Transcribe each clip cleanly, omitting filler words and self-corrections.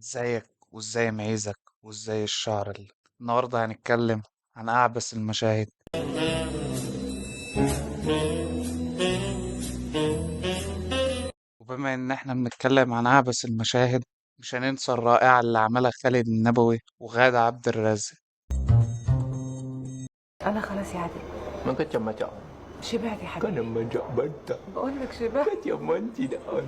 ازيك وازاي معيزك وازاي الشعر النهارده هنتكلم عن أعبث المشاهد. وبما إن احنا بنتكلم عن أعبث المشاهد مش هننسى الرائعة اللي عملها خالد النبوي وغادة عبد الرازق. انا خلاص يا عادل. من kacamata شبعت يا حبيبي. kana menjabata بقول لك شبعت. kacamati daan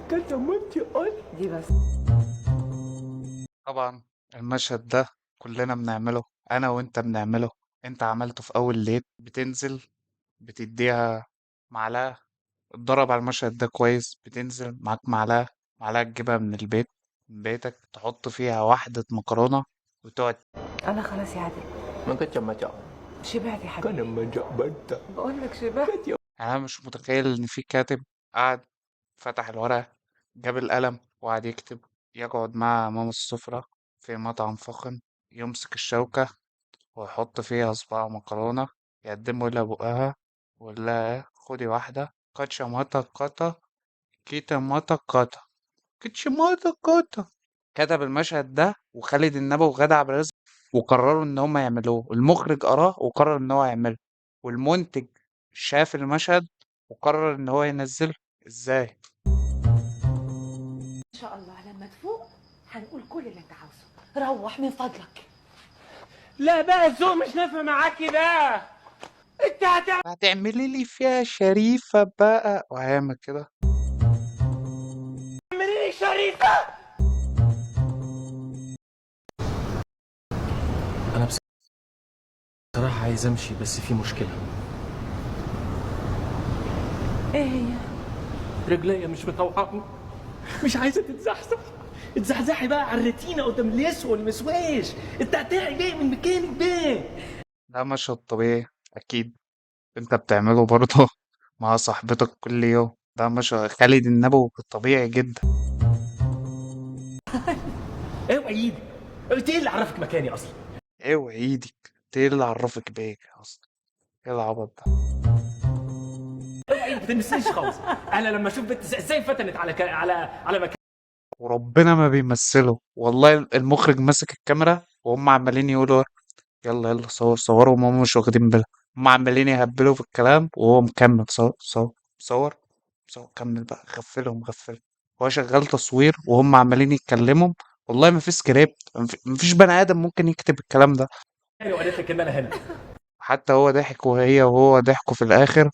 kacamati on. دي بس. طبعا المشهد ده كلنا بنعمله، أنا وأنت بنعمله. أنت عملته في أول ليت، بتنزل بتديها معلقة، اتدرب على المشهد ده كويس، بتنزل معاك معلقة تجيبها من البيت، من بيتك، تحط فيها واحدة مكرونة وتقعد. انا خلاص يا عادل. من kacamata شبعت يا حبيبي. kana menjabata بقول لك شبعت. kacamata. يعني أنا مش متخيل إن في كاتب قعد فتح الورقة، جاب القلم وقعد يكتب، يقعد مع ماما السفرة في مطعم فخم، يمسك الشوكة ويحط فيها صباع مكرونة، يقدمه إلى بقها ويقول لها خدي واحدة كاتشا ماتا كاتا كيتا ماتا كاتا كيتش ماتا كاتا. كتب المشهد ده وخالد النبوي وغادة عبد الرازق وقرروا ان هم يعملوه. المخرج قراه وقرر ان هو يعمله، والمنتج شاف المشهد وقرر ان هو ينزله. ازاي؟ ان شاء الله لما تفوق هنقول كل اللي انت عاوزه. روح من فضلك. لا بقى الذوق مش نافع معاكي بقى. انت هتعمل هتعملي لي فيها شريفة بقى وهيعمل كده. ايه شريفة؟ أنا بصراحة عايز أمشي بس في مشكلة. ايه هي؟ رجليا مش مطوعاني، مش عايزة تتزحزح. اتزحزحي بقى على الريتينا قدام اليسوى والمسواش. التعتاعي جاي من مكانك ده. ده مشهد طبيعي اكيد، انت بتعمله برضه مع صاحبتك كل يوم. ده مشهد خالد النبوي طبيعي جدا. اوعي ايدي، انت ايه اللي عرفك مكاني اصلا؟ اوعي ايدك، ايه اللي عرفك بيك اصلا؟ ايه العبط ده؟ اوعي ايدي، ما تلمسنيش خالص. انا لما اشوف بنت ازاي فتنت على مكان. وربنا ما بيمثلوا والله. المخرج ماسك الكاميرا وهم عمالين يقولوا يلا يلا صوروا، وهم مش واخدين بالهم. هم عمالين يهبلوا في الكلام وهو مكمل صور كمل بقى، غفلهم. هو شغال تصوير وهم عمالين يتكلموا. والله ما في سكريبت، ما فيش بني آدم ممكن يكتب الكلام ده. وقالت لك ان انا هنا. حتى هو ضحك وهو ضحكوا في الآخر.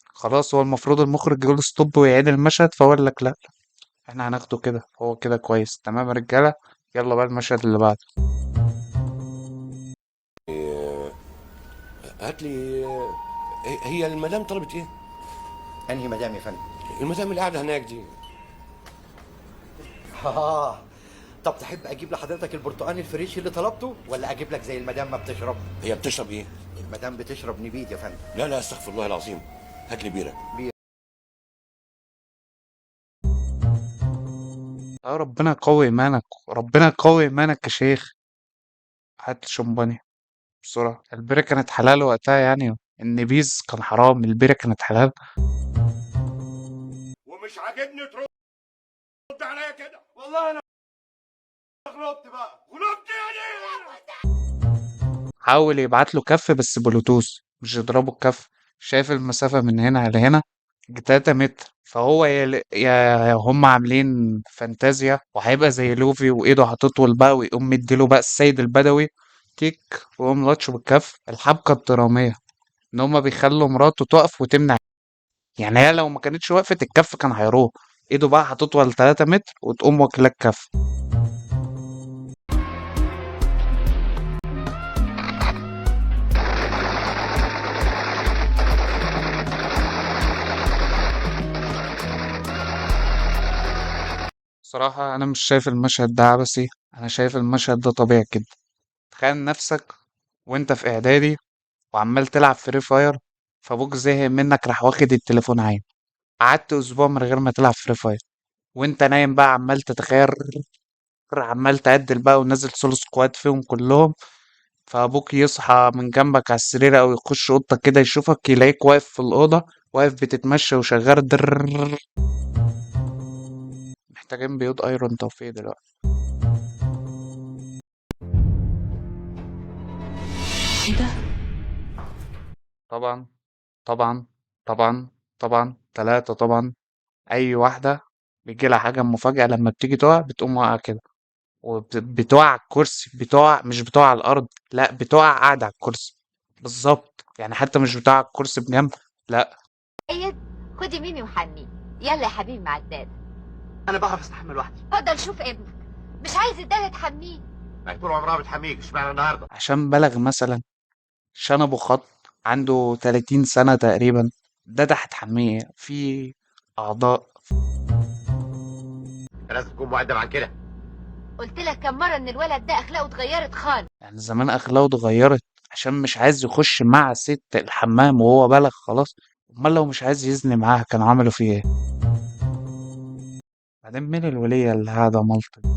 خلاص هو المفروض المخرج يقول ستوب ويعيد المشهد، فهو قال لك لا، احنا هناخده كده، هو كده كويس تمام يا رجالة، يلا بقى المشهد اللي بعده. هات لي. هي المدام طلبت ايه؟ انهي مدام يا فندم؟ المدام اللي قاعده هناك دي. اه. طب تحب اجيب لحضرتك البرتقال الفريش اللي طلبته ولا اجيب لك زي المدام ما بتشرب؟ هي بتشرب ايه؟ المدام بتشرب نبيت يا فندم. لا لا استغفر الله العظيم، هات لي بيره. اه ربنا يقوي ايمانك، ربنا يقوي ايمانك يا شيخ. هات شمبانيا بسرعة. البيرة كانت حلال وقتها يعني، النبيذ كان حرام، البيرة كانت حلال. ومش عاجبني ترد عليا كده، والله انا غلطت بقى، غلطت يعني. حاول يبعت له كف بس بلوتوث، مش يضربه الكف. شايف المسافة من هنا لهنا 3 متر، فهو يا هم عاملين فانتازيا وهيبقى زي لوفي وايده هتطول بقى، ويقوم مديله بقى السيد البدوي تيك، ويقوم لطشه بالكف. الحبكة الدرامية ان هما بيخلوا مراته تقف وتمنع، يعني هي لو ما كانتش وقفت الكف كان هيروح. ايده بقى هتطول 3 متر وتقوم واكلة الكف. صراحة أنا مش شايف المشهد ده عبثي، أنا شايف المشهد ده طبيعي جدا. تخيل نفسك وأنت في إعدادي وعمال تلعب فري فاير، فأبوك زهق منك راح واخد التليفون عين، قعدت أسبوع من غير ما تلعب فري فاير، وأنت نايم بقى عمال تتخيل، عمال تعدل بقى ونازل سولو سكواد فيهم كلهم. فأبوك يصحى من جنبك على السرير أو يخش أوضتك كده يشوفك يلاقيك واقف في الأوضة، واقف بتتمشى وشغال محتاجين بيوت أيرون توفيق دلوقتي. ايه ده؟ طبعا طبعا طبعا طبعا 3 طبعا. أي واحدة بيجيلها حاجة مفاجأة لما بتيجي تقع بتقوم واقعة كده، وبتقع على الكرسي، بتقع مش بتقع على الأرض، لأ بتقع قاعدة على الكرسي بالظبط، يعني حتى مش بتقع على الكرسي بجنب، لأ. سيد، خدي ميمي وحنيه. يلا يا حبيبي مع الداد. انا بعرف استحمل لوحدي. اتفضل شوف ابنك، مش عايز الدادة تحميه. ما هي طول عمرها بتحميك، اشمعنى النهارده؟ عشان بلغ مثلا، شنبه خط، عنده 30 سنة تقريبا، ده هتحميه في أعضاء. لازم تكون مؤدب عن كده. قلت لك كم مرة ان الولد ده اخلاقه اتغيرت خالص. يعني زمان أخلاقه اتغيرت عشان مش عايز يخش مع ست الحمام وهو بلغ خلاص. أمال لو مش عايز يزني معاها كانوا عملوا فيه ايه؟ بعدين مين الولية اللي قاعدة ملط دي؟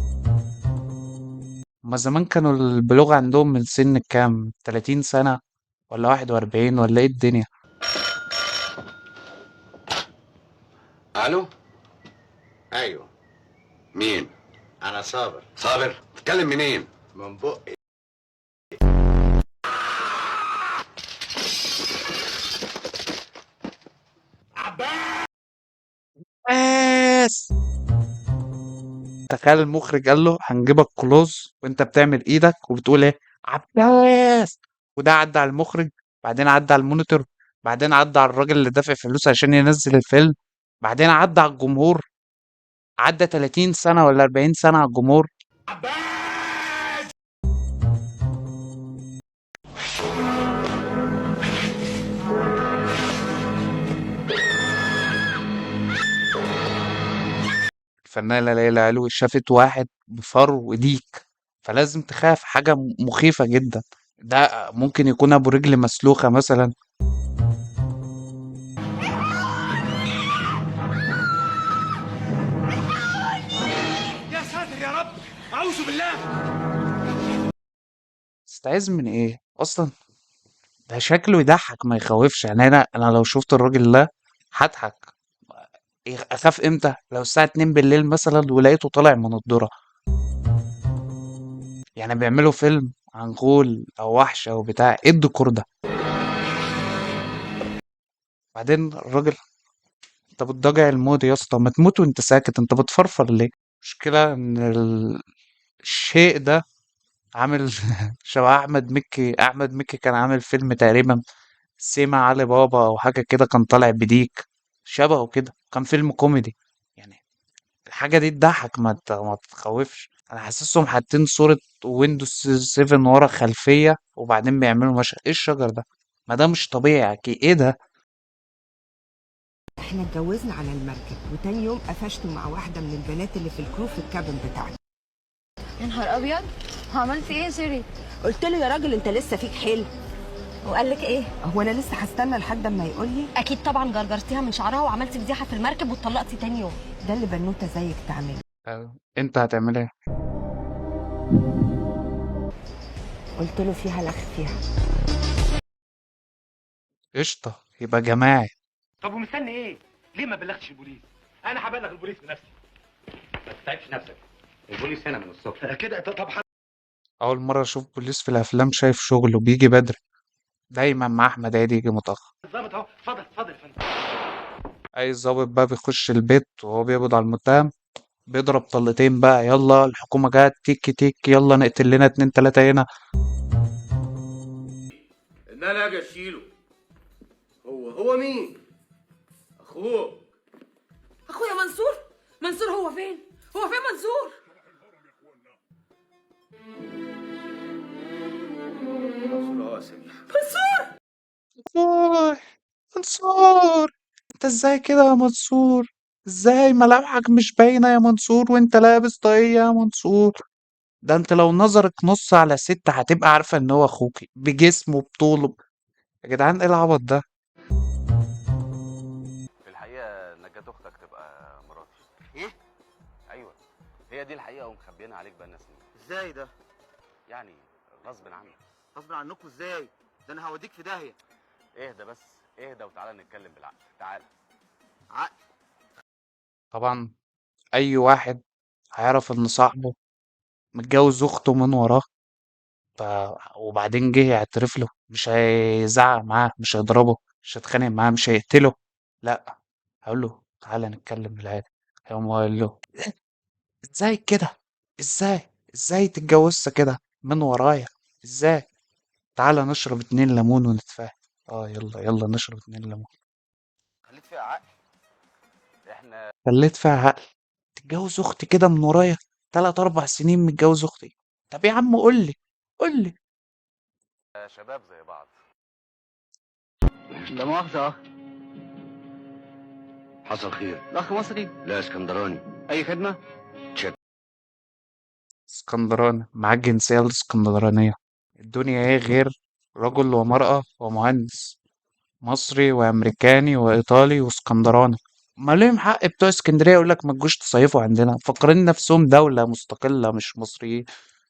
هما زمان كانوا البلوغ عندهم من سن كام؟ 30 سنة ولا 41 ولا ايه الدنيا؟ الو. ايوه. مين؟ انا صابر. صابر؟ تتكلم منين؟ من بقي. بس تخيل المخرج قال له هنجيبك كلوز وانت بتعمل ايدك وبتقول ايه؟ عباس. وده عدى على المخرج، بعدين عدى على المونيتور، بعدين عدى على الراجل اللي دافع فلوس عشان ينزل الفيلم، بعدين عدى على الجمهور، عدى 30 سنة ولا 40 سنة على الجمهور. الفنانة ليلى علوي شافت واحد بفرو وديك، فلازم تخاف حاجة مخيفة جدا. ده ممكن يكون أبو رجل مسلوخة مثلا. يا ساتر يا رب، اعوذ بالله. تستعيذ من ايه اصلا؟ ده شكله يضحك ما يخوفش، يعني انا لو شفت الراجل ده هضحك. اخاف امتى؟ لو الساعة 2 بالليل مثلا ولقيته طالع من الذرة، يعني بيعملوا فيلم عن غول او وحش او بتاع، ايه الديكور ده؟ بعدين الراجل، انت بتضيع المود يا اسطى، ما تموت وانت ساكت، انت بتفرفر ليه؟ المشكلة ان الشيء ده عامل شبه احمد مكي. احمد مكي كان عامل فيلم تقريبا سيما علي بابا او حاجة كده، كان طالع بديك شبهه كده، كان فيلم كوميدي يعني. الحاجة دي تضحك ما تخوفش. انا حاسسهم حاطين صورة ويندوز 7 ورا خلفية وبعدين بيعملوا مشهد. ايه الشجر ده؟ ما ده مش طبيعي اكيد، ايه ده؟ احنا اتجوزنا على المركب وتاني يوم قفشته مع واحدة من البنات اللي في الكرو في الكابن بتاعنا. يا نهار ابيض، عملت ايه يا شيري؟ قلت له يا راجل انت لسه فيك حيل. وقال لك ايه؟ هو انا لسه هستنى لحد اما يقول لي؟ اكيد طبعا جرجرتيها من شعرها وعملتي فضيحه في المركب واتطلقتي تاني يوم. ده اللي بنوته زيك تعمله. انت هتعمل ايه؟ قلت له فيها لخ فيها. قشطة، يبقى جماعي. طب ومستني ايه؟ ليه ما بلغتش البوليس؟ انا هبلغ البوليس بنفسي. ما تتعبش نفسك، البوليس هنا من الصبح. كده طب اول مرة اشوف بوليس في الافلام شايف شغله بيجي بدري، دايما مع احمد عيد يجي متأخر. الظابط اهو، اتفضل اتفضل يا فندم. اي ظابط بقى بيخش البيت وهو بيقبض على المتهم، بيضرب طلتين بقى، يلا الحكومة جت تيك تيك، يلا نقتل لنا 2 3 هنا. ان انا اجي اشيله. هو مين؟ اخوه. اخويا منصور. منصور هو فين؟ هو فين منصور؟ منصور قاسم. منصور. منصور، منصور، انت ازاي كده يا منصور؟ ازاي ملامحك مش باينة يا منصور وانت لابس طاقية يا منصور؟ ده انت لو نظرك نص على 6 هتبقى عارفة ان هو اخوكي بجسمه بطوله. يا جدعان ايه العبط ده؟ في الحقيقة نجاة أختك تبقى مراتي. ايه؟ أيوة، هي دي الحقيقة ومخبيينها عليك بقالنا سنين. ازاي ده؟ يعني غصب عنك. غصب عنكم ازاي؟ ده انا هوديك في داهية. اهدى بس، اهدى وتعالى نتكلم بالعقل، تعالى. عقل. طبعا اي واحد هيعرف ان صاحبه متجوز اخته من وراه ف... وبعدين جه يعترف له، مش هيزعق معاه، مش هيضربه، مش هيتخانق معاه، مش هيقتله، لا، هقول له تعالى نتكلم بالعادي. هيقوم هو قال له ازاي كده؟ ازاي؟ ازاي تتجوزت كده من ورايا؟ ازاي؟ تعالى نشرب 2 ليمون ونتفاهم. اه يلا يلا نشرب 2 ليمون. خليت فيها عقل. احنا خليت فيها عقل. تتجوز اختي كده من ورايا؟ 3 4 سنين متجوز اختي. طب يا عم قول لي، قول لي. شباب زي بعض. لا مؤاخذة. حصل خير. الأخ مصري. لا اسكندراني. أي خدمة؟ اسكندراني، معاه الجنسية الاسكندرانية. الدنيا ايه غير رجل ومرأة ومهندس، مصري وامريكاني وايطالي واسكندراني. ما ليهم حق بتوع اسكندرية يقول لك ما تجوش تصيفوا عندنا، فاكرين نفسهم دولة مستقلة مش مصريين.